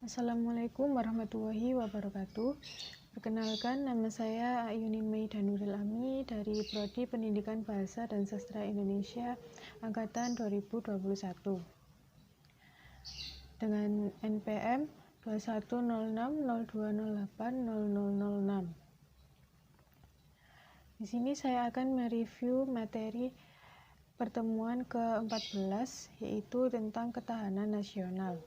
Assalamualaikum warahmatullahi wabarakatuh. Perkenalkan, nama saya Ayunin Maida Nuril Ami dari Prodi Pendidikan Bahasa dan Sastra Indonesia Angkatan 2021 dengan NPM 210602080006. Di sini saya akan mereview materi pertemuan ke-14, yaitu tentang ketahanan nasional.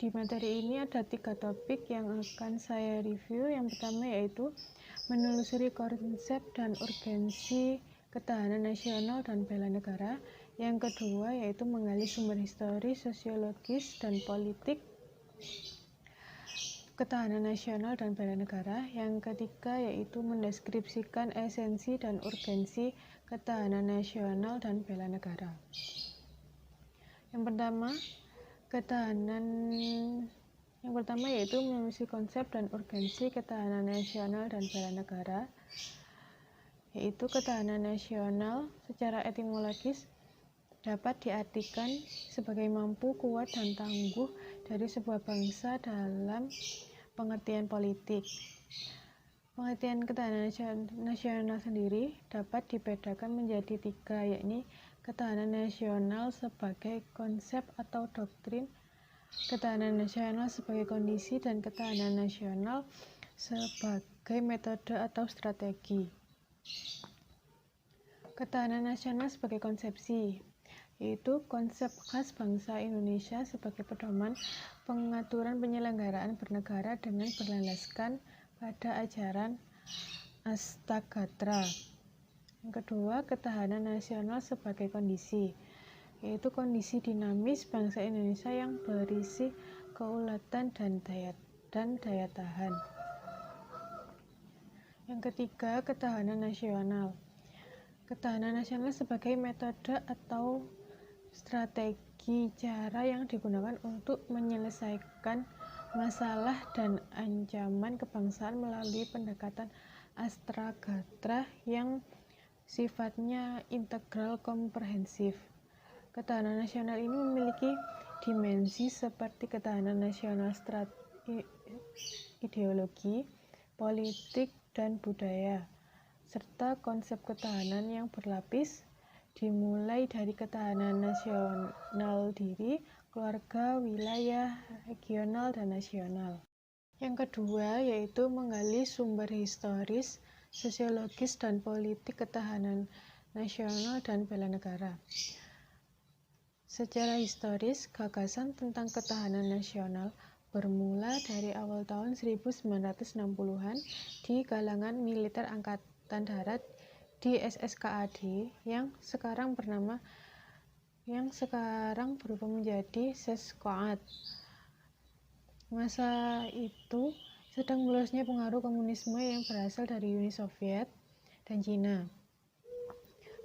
Di materi ini ada 3 topik yang akan saya review. Yang pertama yaitu menelusuri konsep dan urgensi ketahanan nasional dan bela negara. Yang kedua yaitu menggali sumber historis, sosiologis, dan politik ketahanan nasional dan bela negara. Yang ketiga yaitu mendeskripsikan esensi dan urgensi ketahanan nasional dan bela negara. Yang pertama yaitu menelusuri konsep dan urgensi ketahanan nasional dan bela negara, yaitu ketahanan nasional secara etimologis dapat diartikan sebagai mampu, kuat, dan tangguh dari sebuah bangsa dalam pengertian politik. Pengertian ketahanan nasional sendiri dapat dibedakan menjadi 3, yakni ketahanan nasional sebagai konsep atau doktrin, ketahanan nasional sebagai kondisi, dan ketahanan nasional sebagai metode atau strategi. Ketahanan nasional sebagai konsepsi, yaitu konsep khas bangsa Indonesia sebagai pedoman pengaturan penyelenggaraan bernegara dengan berlandaskan pada ajaran Astagatra. Yang kedua, ketahanan nasional sebagai kondisi, yaitu kondisi dinamis bangsa Indonesia yang berisi keulatan dan daya tahan. Yang ketiga, ketahanan nasional. Ketahanan nasional sebagai metode atau strategi, cara yang digunakan untuk menyelesaikan masalah dan ancaman kebangsaan melalui pendekatan Astagatra yang sifatnya integral komprehensif. Ketahanan nasional ini memiliki dimensi seperti ketahanan nasional ideologi, politik, dan budaya, serta konsep ketahanan yang berlapis, dimulai dari ketahanan nasional diri, keluarga, wilayah, regional, dan nasional. Yang kedua yaitu menggali sumber historis, sosiologis, dan politik ketahanan nasional dan bela negara. Secara historis, gagasan tentang ketahanan nasional bermula dari awal tahun 1960-an di kalangan militer Angkatan Darat di SSKAD yang sekarang berubah menjadi Seskoad. Masa itu sedang meluasnya pengaruh komunisme yang berasal dari Uni Soviet dan Cina.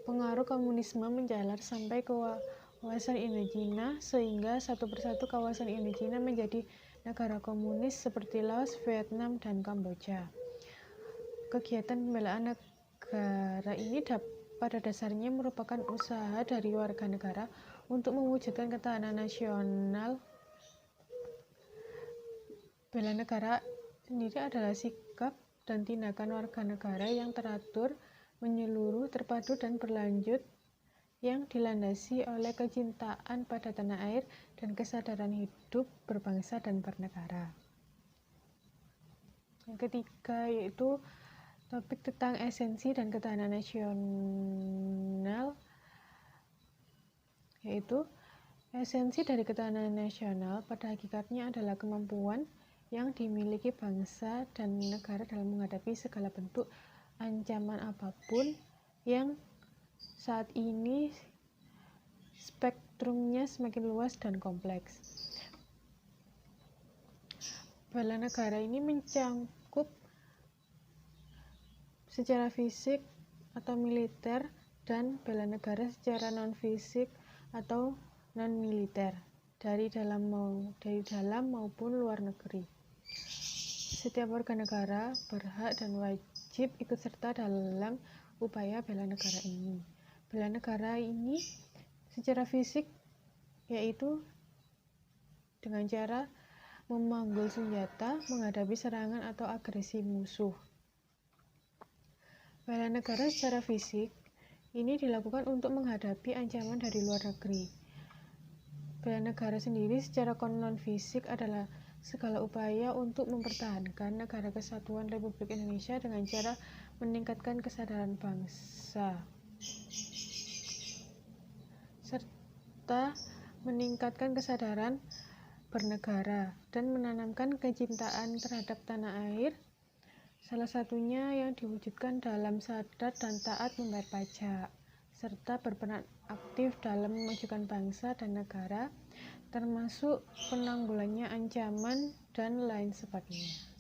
Pengaruh komunisme menjalar sampai ke kawasan Indochina, sehingga satu persatu kawasan Indochina menjadi negara komunis seperti Laos, Vietnam, dan Kamboja. Kegiatan pembelaan negara ini pada dasarnya merupakan usaha dari warga negara untuk mewujudkan ketahanan nasional. Bela negara sendiri adalah sikap dan tindakan warga negara yang teratur, menyeluruh, terpadu, dan berlanjut yang dilandasi oleh kecintaan pada tanah air dan kesadaran hidup berbangsa dan bernegara. Yang ketiga yaitu topik tentang esensi dan ketahanan nasional, yaitu esensi dari ketahanan nasional pada hakikatnya adalah kemampuan yang dimiliki bangsa dan negara dalam menghadapi segala bentuk ancaman apapun yang saat ini spektrumnya semakin luas dan kompleks. Bela negara ini mencakup secara fisik atau militer dan bela negara secara non-fisik atau non-militer dari dalam maupun luar negeri. Setiap warga negara berhak dan wajib ikut serta dalam upaya bela negara ini. Bela negara ini secara fisik yaitu dengan cara memanggul senjata menghadapi serangan atau agresi musuh. Bela negara secara fisik ini dilakukan untuk menghadapi ancaman dari luar negeri. Bela negara sendiri secara non-fisik adalah segala upaya untuk mempertahankan negara kesatuan Republik Indonesia dengan cara meningkatkan kesadaran bangsa serta meningkatkan kesadaran bernegara dan menanamkan kecintaan terhadap tanah air, salah satunya yang diwujudkan dalam sadar dan taat membayar pajak, serta berperan aktif dalam memajukan bangsa dan negara, termasuk penanggulangan ancaman dan lain sebagainya.